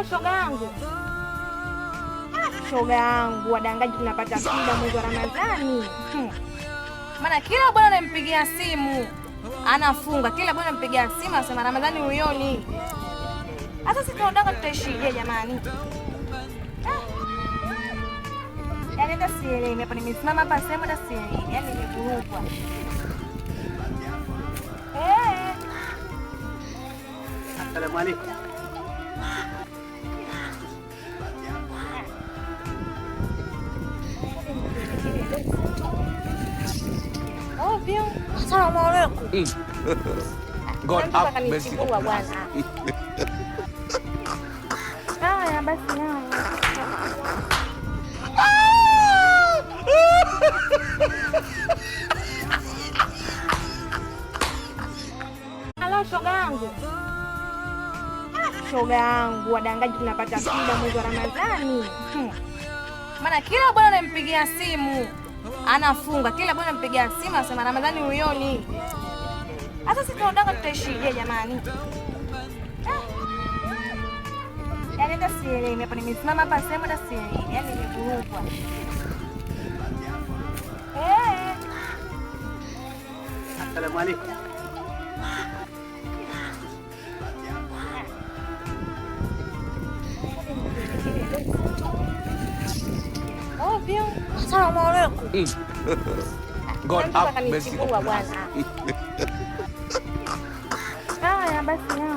Shoga yangu, shoga yangu, wadangaji tunapata shida mwezi wa Ramadhani. Maana kila bwana anampigia simu anafunga, kila bwana anampigia simu anasema Ramadhani uyoni. Hata sisi tunadanga tutaishije jamani? Yaani hata sielewi hapa, nimesimama hapa sehemu hata sielewi, yaani nimevurugwa. Asalamu alaykum. Oh, bien. Asalamu alaykum. God have mercy upon us. Haya basi haya. Halo shoga yangu. Shoga yangu, wadangaji tunapata shida mwezi wa Ramadhani. Maana kila bwana anampigia simu anafunga, kila bwana anampigia simu anasema Ramadhani uyoni. Hata sisi tunadanga tutaishije jamani? Yaani hata sielewi hapa, nimesimama hapa sehemu hata sielewi, yaani nimevurugwa. Asalamu alaykum. Oh, bien. Asalamu alaykum. God have mercy upon us. Haya basi haya.